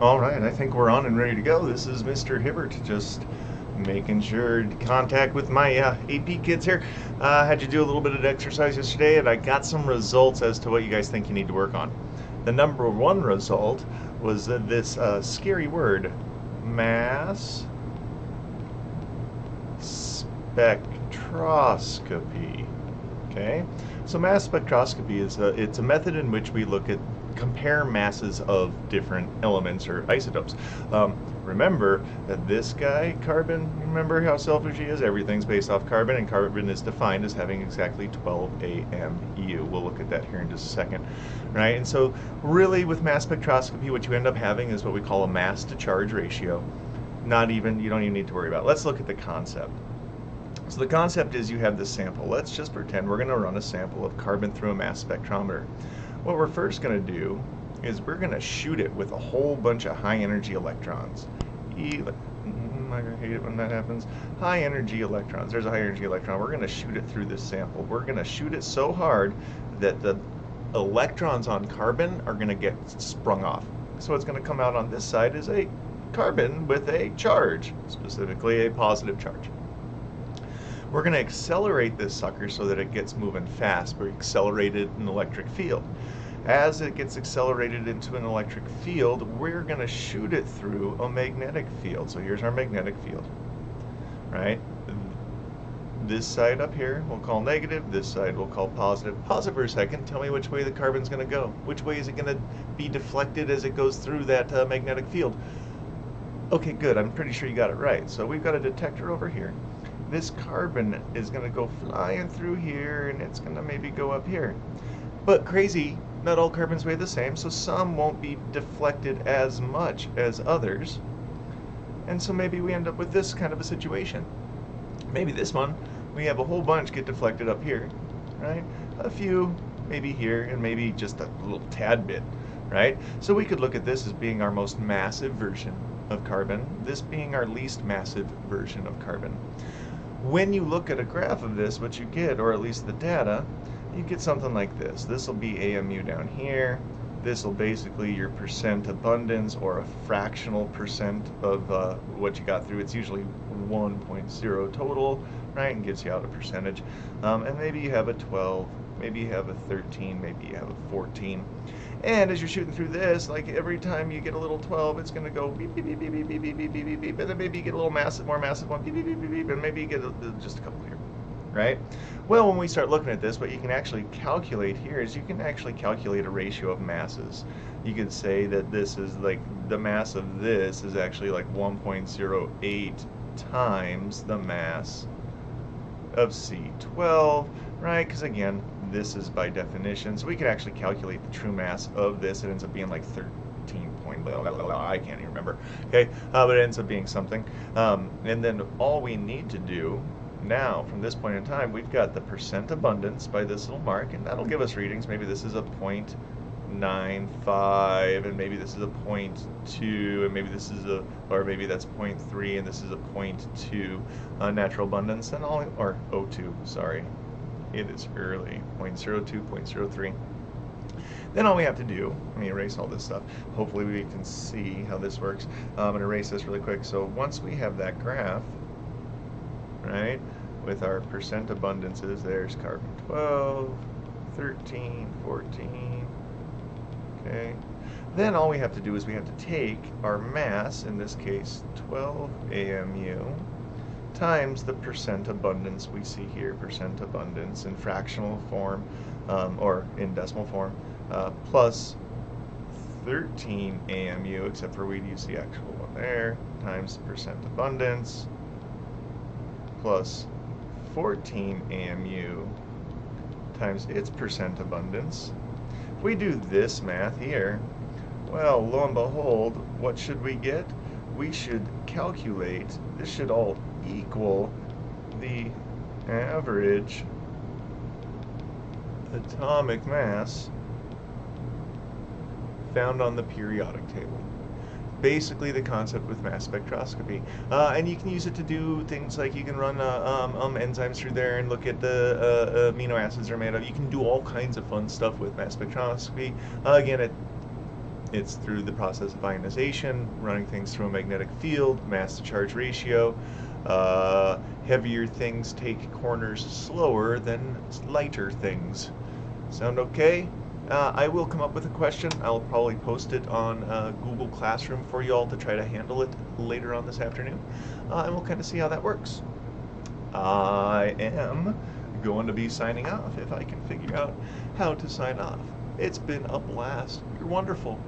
All right, I think we're on and ready to go. This is Mr. Hibbert, just making sure to contact with my AP kids here. Had you do a little bit of exercise yesterday, and I got some results as to what you guys think you need to work on. The number one result was this scary word, mass spectroscopy. Okay, so mass spectroscopy is it's a method in which we look at compare masses of different elements or isotopes. Remember that this guy, carbon, remember how selfish he is? Everything's based off carbon, and carbon is defined as having exactly 12 AMU. We'll look at that here in just a second, right? And so really with mass spectroscopy, what you end up having is what we call a mass to charge ratio. You don't even need to worry about it. Let's look at the concept. So the concept is you have this sample. Let's just pretend we're going to run a sample of carbon through a mass spectrometer. What we're first going to do is we're going to shoot it with a whole bunch of high energy electrons. I hate it when that happens. High energy electrons. There's a high energy electron. We're going to shoot it through this sample. We're going to shoot it so hard that the electrons on carbon are going to get sprung off. So what's going to come out on this side is a carbon with a charge, specifically a positive charge. We're going to accelerate this sucker so that it gets moving fast. We accelerate it in an electric field. As it gets accelerated into an electric field, we're going to shoot it through a magnetic field. So here's our magnetic field, right? This side up here we'll call negative, this side we'll call positive. Pause it for a second, tell me which way the carbon's going to go. Which way is it going to be deflected as it goes through that magnetic field? Okay, good, I'm pretty sure you got it right. So we've got a detector over here. This carbon is going to go flying through here, and it's going to maybe go up here. But crazy, not all carbons weigh the same, so some won't be deflected as much as others. And so maybe we end up with this kind of a situation. Maybe this one, we have a whole bunch get deflected up here, right? A few maybe here, and maybe just a little tad bit, right? So we could look at this as being our most massive version of carbon, this being our least massive version of carbon. When you look at a graph of this, what you get, or at least the data, you get something like this. This will be AMU down here. This will basically your percent abundance, or a fractional percent of what you got through. It's usually 1.0 total, right, and gives you out a percentage. And maybe you have a 12, maybe you have a 13, maybe you have a 14. And as you're shooting through this, like every time you get a little 12, it's going to go beep, beep, beep, beep, beep, beep, beep, beep, beep, beep, beep, and then maybe you get a little more massive one, beep, beep, beep, beep, beep, and maybe you get just a couple here, right? Well, when we start looking at this, what you can actually calculate here is you can actually calculate a ratio of masses. You could say that this is like, the mass of this is actually like 1.08 times the mass of C12, right? Because again, this is by definition, so we could actually calculate the true mass of this. It ends up being like 13 point, I can't even remember, okay, but it ends up being something. And then all we need to do now, from this point in time, we've got the percent abundance by this little mark, and that'll give us readings. Maybe this is a 0.95, and maybe this is a 0.2, and maybe this is a, or maybe that's 0.3, and this is a 0.2 natural abundance, and all, or O2, sorry. It is early, 0.02, 0.03. Then all we have to do, let me erase all this stuff. Hopefully we can see how this works. I'm going to erase this really quick. So once we have that graph, right, with our percent abundances, there's carbon 12, 13, 14, okay. Then all we have to do is we have to take our mass, in this case 12 AMU, times the percent abundance we see here, percent abundance in fractional form, or in decimal form, plus 13 AMU, except for we'd use the actual one there, times percent abundance, plus 14 AMU times its percent abundance. If we do this math here, well, lo and behold, what should we get? We should calculate, this should all equal the average atomic mass found on the periodic table. Basically the concept with mass spectroscopy. And you can use it to do things like you can run enzymes through there and look at the amino acids they're made of. You can do all kinds of fun stuff with mass spectroscopy. Again, It's through the process of ionization, running things through a magnetic field, mass to charge ratio. Heavier things take corners slower than lighter things. Sound okay? I will come up with a question. I'll probably post it on Google Classroom for you all to try to handle it later on this afternoon. And we'll kind of see how that works. I am going to be signing off if I can figure out how to sign off. It's been a blast. You're wonderful.